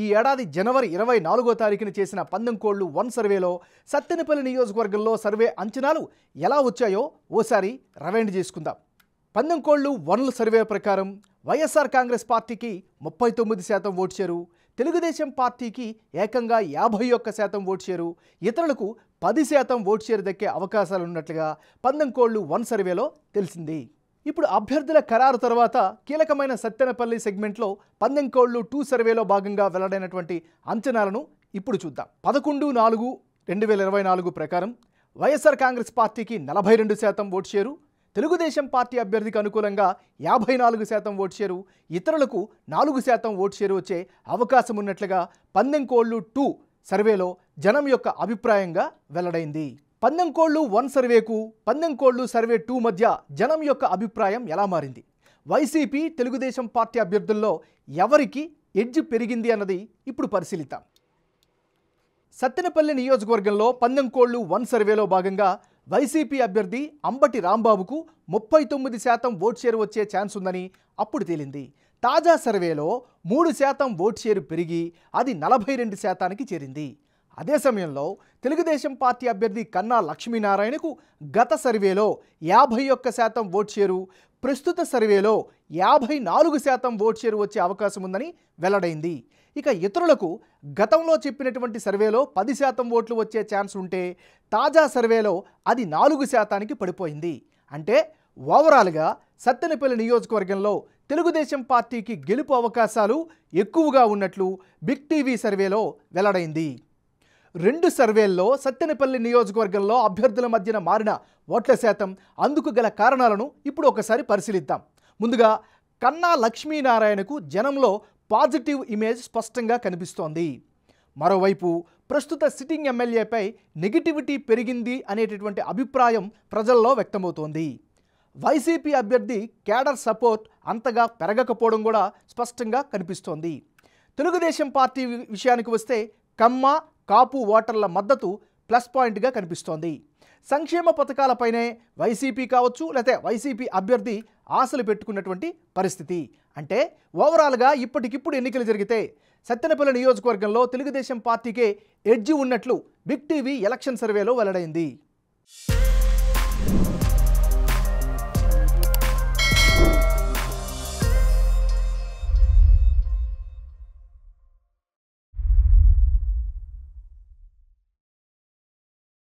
ఈ ఏడాది జనవరి 24వ తారీఖున చేసిన పందెంకోళ్లు 1 సర్వేలో సత్తెనపల్లి నియోజకవర్గంలో సర్వే అంచనాలు ఎలా వచ్చాయో ఓసారి రివైండ్ చేసుకుందాం. పందెంకోళ్లు 1 సర్వే ప్రకారం వైఎస్ఆర్ కాంగ్రెస్ పార్టీకి 39% ఓటు షేరు, తెలుగుదేశం పార్టీకి ఏకంగా 51% ఓటు షేరు, ఇతరులకు 10% ఓటు షేరు దక్కే అవకాశాలున్నట్లుగా పందెంకోళ్లు 1 సర్వేలో తెలిసింది. ఇప్పుడు అభ్యర్థుల ఖరారు తర్వాత కీలకమైన సత్తెనపల్లి సెగ్మెంట్లో పందెంకోళ్లు 2 సర్వేలో భాగంగా వెల్లడైనటువంటి అంచనాలను ఇప్పుడు చూద్దాం. 11/4/2024 ప్రకారం వైఎస్ఆర్ కాంగ్రెస్ పార్టీకి 42% ఓటు షేరు, తెలుగుదేశం పార్టీ అభ్యర్థికి అనుకూలంగా 54% ఓటు షేరు, ఇతరులకు 4% ఓటు షేరు వచ్చే అవకాశం ఉన్నట్లుగా పందెంకోళ్లు 2 సర్వేలో జనం యొక్క అభిప్రాయంగా వెల్లడైంది. పందెంకోళ్లు 1 సర్వేకు పందెంకోళ్లు సర్వే 2 మధ్య జనం యొక్క అభిప్రాయం ఎలా మారింది, వైసీపీ తెలుగుదేశం పార్టీ అభ్యర్థుల్లో ఎవరికి ఎడ్జ్ పెరిగింది అన్నది ఇప్పుడు పరిశీలిద్దాం. సత్తెనపల్లి నియోజకవర్గంలో పందెంకోళ్లు 1 సర్వేలో భాగంగా వైసీపీ అభ్యర్థి అంబటి రాంబాబుకు 39% ఓటు షేరు వచ్చే ఛాన్స్ ఉందని అప్పుడు తేలింది. తాజా సర్వేలో 3% ఓటు షేరు పెరిగి అది 42%కి చేరింది. అదే సమయంలో తెలుగుదేశం పార్టీ అభ్యర్థి కన్నా లక్ష్మీనారాయణకు గత సర్వేలో 51% ఓటు షేరు, ప్రస్తుత సర్వేలో 54% ఓటు షేరు వచ్చే అవకాశం ఉందని వెల్లడైంది. ఇక ఇతరులకు గతంలో చెప్పినటువంటి సర్వేలో 10% ఓట్లు వచ్చే ఛాన్స్ ఉంటే తాజా సర్వేలో అది 4%కి పడిపోయింది. అంటే ఓవరాల్గా సత్తెనపల్లి నియోజకవర్గంలో తెలుగుదేశం పార్టీకి గెలుపు అవకాశాలు ఎక్కువగా ఉన్నట్లు బిగ్ టీవీ సర్వేలో వెల్లడైంది. 2 సర్వేల్లో సత్తెనపల్లి నియోజకవర్గంలో అభ్యర్థుల మధ్యన మారిన ఓట్ల శాతం, అందుకు గల కారణాలను ఇప్పుడు ఒకసారి పరిశీలిద్దాం. ముందుగా కన్నా లక్ష్మీనారాయణకు జనంలో పాజిటివ్ ఇమేజ్ స్పష్టంగా కనిపిస్తోంది. మరోవైపు ప్రస్తుత సిట్టింగ్ ఎమ్మెల్యేపై నెగిటివిటీ పెరిగింది అనేటటువంటి అభిప్రాయం ప్రజల్లో వ్యక్తమవుతోంది. వైసీపీ అభ్యర్థి కేడర్ సపోర్ట్ అంతగా పెరగకపోవడం కూడా స్పష్టంగా కనిపిస్తోంది. తెలుగుదేశం పార్టీ విషయానికి వస్తే కమ్మ కాపు ఓటర్ల మద్దతు ప్లస్ పాయింట్గా కనిపిస్తోంది. సంక్షేమ పథకాలపైనే వైసీపీ కావచ్చు, లేకపోతే వైసీపీ అభ్యర్థి ఆశలు పెట్టుకున్నటువంటి పరిస్థితి. అంటే ఓవరాల్గా ఇప్పటికిప్పుడు ఎన్నికలు జరిగితే సత్తెనపల్లి నియోజకవర్గంలో తెలుగుదేశం పార్టీకే ఎడ్జి ఉన్నట్లు బిగ్ టీవీ ఎలక్షన్ సర్వేలో వెల్లడైంది.